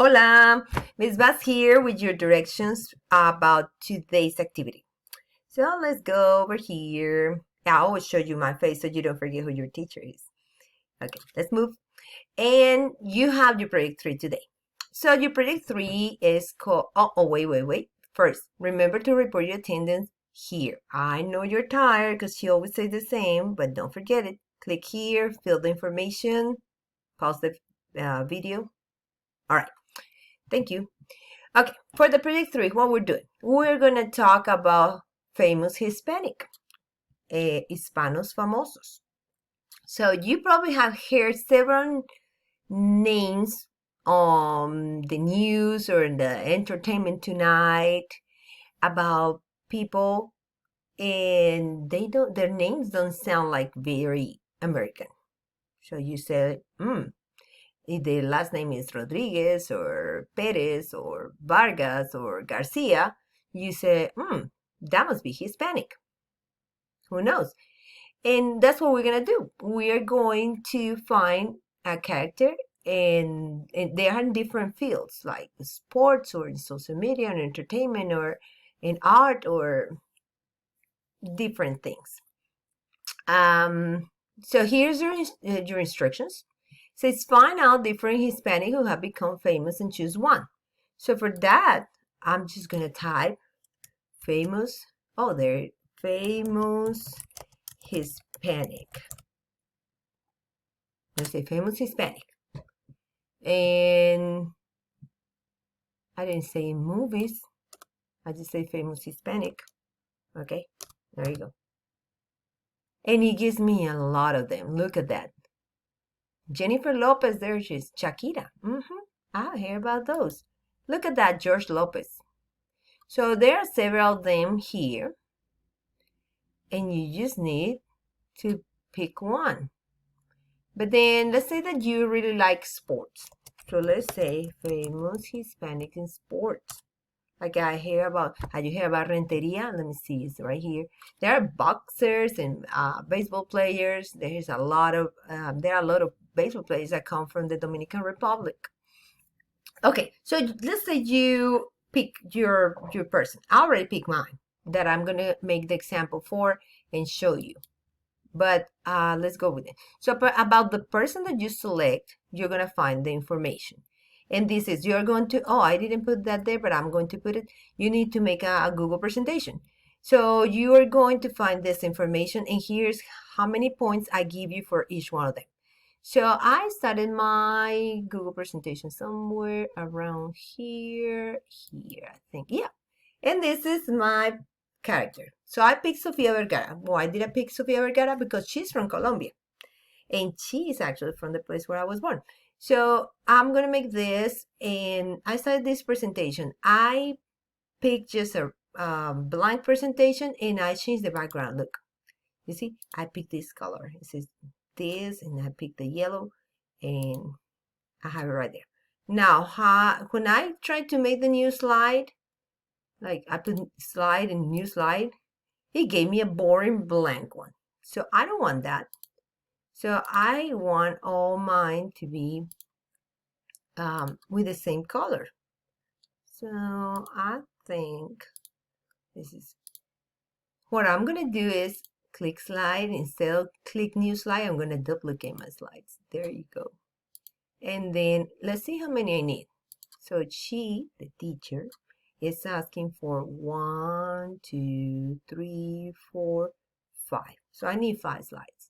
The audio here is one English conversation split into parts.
Hola, Miss Bass here with your directions about today's activity. So let's go over here. I always show you my face so you don't forget who your teacher is. Okay, let's move. And you have your project 3 today. So your project 3 is called, wait. First, remember to report your attendance here. I know you're tired because she always says the same, but don't forget it. Click here, fill the information, pause the video. All right. Thank you. Okay, for the project 3, what we're doing, we're going to talk about famous Hispanic, Hispanos famosos. So you probably have heard several names on the news or in the entertainment tonight about people, and their names don't sound like very American. So you say, if the last name is Rodriguez or Perez or Vargas or Garcia, you say, that must be Hispanic. Who knows? And that's what we're going to do. We are going to find a character, and they are in different fields like sports or in social media and entertainment or in art or different things. So here's your instructions. Says find out different Hispanic who have become famous and choose one. So for that, I'm just gonna type famous. Oh, there, famous Hispanic. Let's say famous Hispanic, and I didn't say movies. I just say famous Hispanic. Okay, there you go. And it gives me a lot of them. Look at that. Jennifer Lopez, there she is. Shakira. I hear about those. Look at that, George Lopez. So there are several of them here. And you just need to pick one. But then let's say that you really like sports. So let's say famous Hispanic in sports. Like have you hear about Renteria? Let me see, it's right here. There are boxers and baseball players. There are a lot of baseball players that come from the Dominican Republic. Okay, so let's say you pick your person. I already picked mine that I'm gonna make the example for and show you. But let's go with it. So about the person that you select, you're gonna find the information. And this is, you're going to, I didn't put that there, but I'm going to put it. You need to make a Google presentation. So you are going to find this information, and here's how many points I give you for each one of them. So I started my Google presentation somewhere around here, I think, yeah. And this is my character. So I picked Sofia Vergara. Why did I pick Sofia Vergara? Because she's from Colombia. And she is actually from the place where I was born. So I'm going to make this, and I started this presentation. I picked just a blank presentation, and I changed the background. Look, you see, I picked this color. It says this, and I picked the yellow, and I have it right there. Now, when I tried to make the new slide, like I put slide and new slide, it gave me a boring blank one. So I don't want that. So I want all mine to be with the same color. So I think this is what I'm going to do is click slide. Instead of click new slide, I'm going to duplicate my slides. There you go. And then let's see how many I need. So she, the teacher, is asking for 1, 2, 3, 4, 5. So I need 5 slides.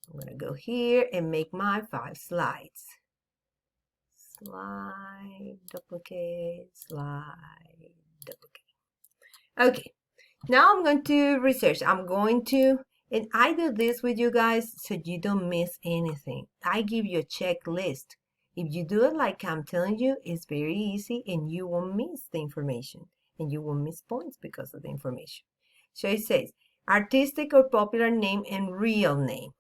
I'm going to go here and make my 5 slides. Slide, duplicate, slide, duplicate. Okay, now I'm going to research. And I do this with you guys so you don't miss anything. I give you a checklist. If you do it like I'm telling you, it's very easy and you won't miss the information. And you won't miss points because of the information. So it says, artistic or popular name and real name.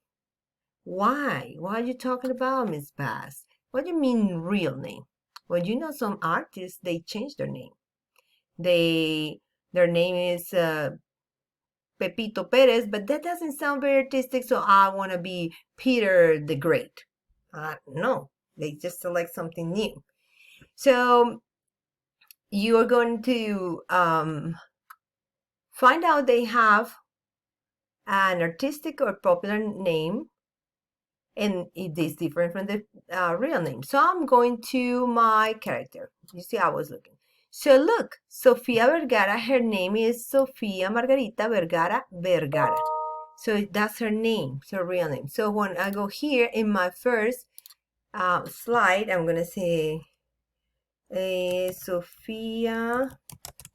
Why? What are you talking about, Miss Bass? What do you mean real name? Well, you know some artists, they change their name. Their name is Pepito Perez, but that doesn't sound very artistic, so I want to be Peter the Great. No, they just select something new. So you are going to find out they have an artistic or popular name, and it is different from the real name. So I'm going to my character. You see, I was looking. So look, Sofia Vergara, her name is Sofia Margarita Vergara Vergara. So that's her name, it's her real name. So when I go here in my first slide, I'm going to say Sofia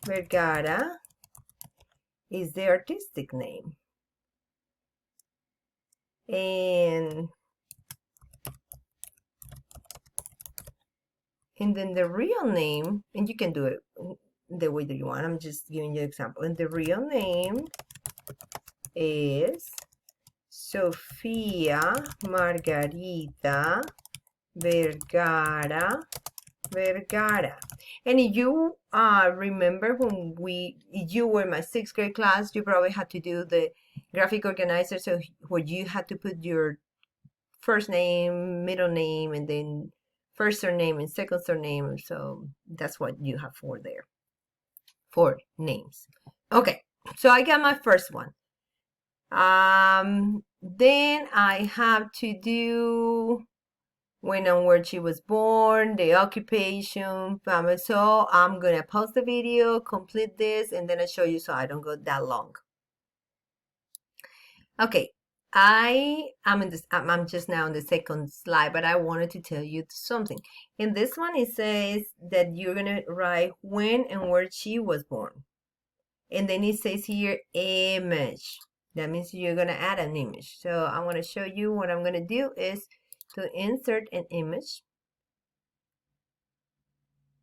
Vergara is the artistic name. And then the real name, and you can do it the way that you want. I'm just giving you an example. And the real name is Sofia Margarita Vergara Vergara. And if you remember when you were in my 6th grade class, you probably had to do the graphic organizer, so where you had to put your first name, middle name, and then first surname and second surname. So that's what you have for there, for names. Okay, so I got my first one. Then I have to do when and where she was born, the occupation, family. So I'm gonna pause the video, complete this, and then I show you so I don't go that long. Okay, I'm just now on the second slide, but I wanted to tell you something. In this one, it says that you're gonna write when and where she was born. And then it says here image. That means you're gonna add an image. So I'm gonna show you what I'm gonna do is to insert an image.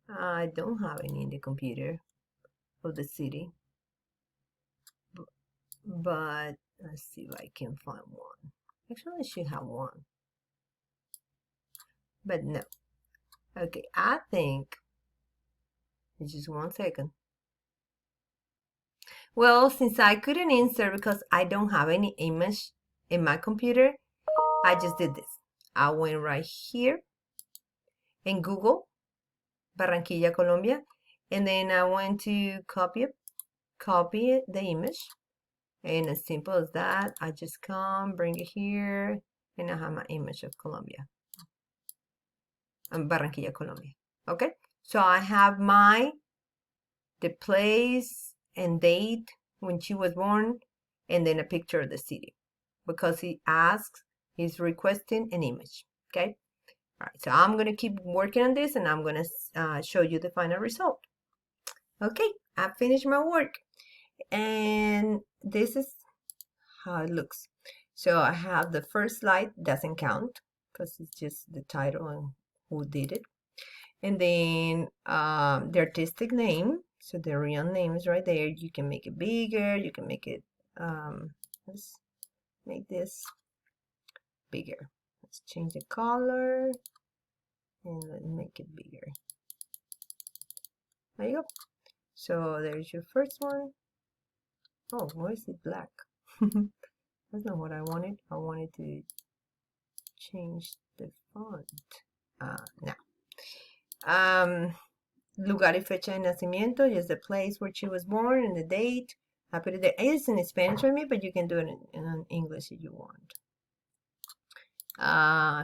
I don't have any in the computer of the city, but let's see if I can find one. Actually, I should have one, but no. Okay, I think it's just 1 second. Well, since I couldn't insert because I don't have any image in my computer, I just did this. I went right here in Google, Barranquilla, Colombia, and then I went to copy the image. And as simple as that, I just come, bring it here, and I have my image of Colombia. Barranquilla, Colombia. Okay, so I have the place and date when she was born, and then a picture of the city, because he's requesting an image. Okay, all right, so I'm gonna keep working on this, and I'm gonna show you the final result. Okay, I finished my work, and this is how it looks. So I have the first slide, doesn't count because it's just the title and who did it. And then the artistic name, so the real name is right there. You can make it bigger, you can make it, let's make this bigger. Let's change the color and let's make it bigger. There you go. So there's your first one. Oh, why is it black? That's not what I wanted. I wanted to change the font. Now. Lugar y fecha de nacimiento, just the place where she was born and the date. I put it there. It's in Spanish for me, but you can do it in English if you want.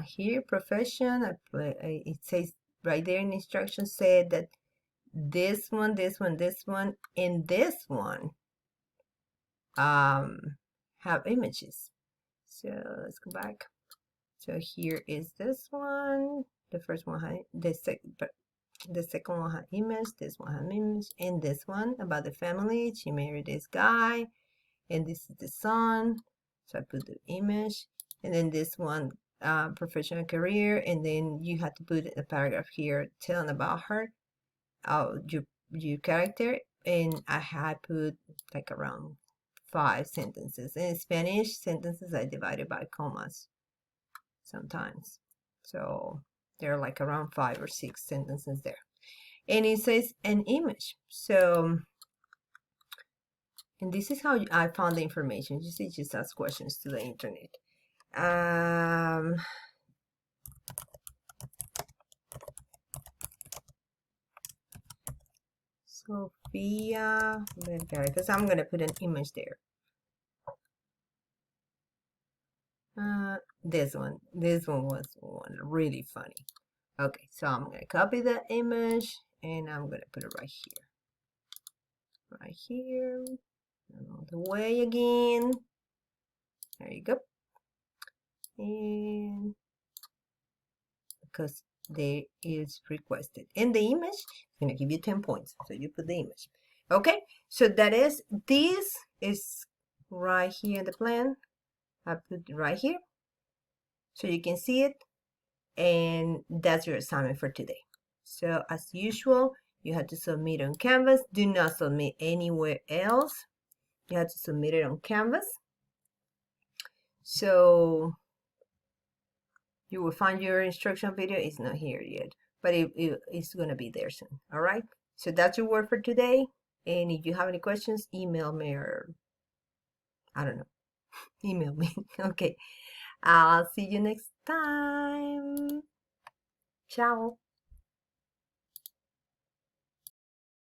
Here, profession. It says right there in instructions said that this one, and this one have images. So let's go back. So here is this one. The first one had the second one had image, this one had image, and this one about the family. She married this guy, and this is the son. So I put the image, and then this one professional career, and then you have to put a paragraph here telling about her, your character, and I had put like around 5 sentences. In Spanish, sentences I divided by commas sometimes. So there are like around 5 or 6 sentences there. And it says an image. So, and this is how I found the information. You see, just ask questions to the internet. Sophia Vergara, because I'm gonna put an image there. This one was one really funny. Okay, so I'm gonna copy the image and I'm gonna put it right here, all the way again. There you go. And because there is requested, and the image is gonna give you 10 points. So you put the image. Okay, so this is right here in the plan. I put it right here so you can see it, and that's your assignment for today. So as usual, you have to submit on Canvas. Do not submit anywhere else. You have to submit it on Canvas. So you will find your instruction video. It's not here yet, but it's going to be there soon. All right. So that's your work for today. And if you have any questions, email me, or I don't know, email me. Okay. I'll see you next time. Ciao.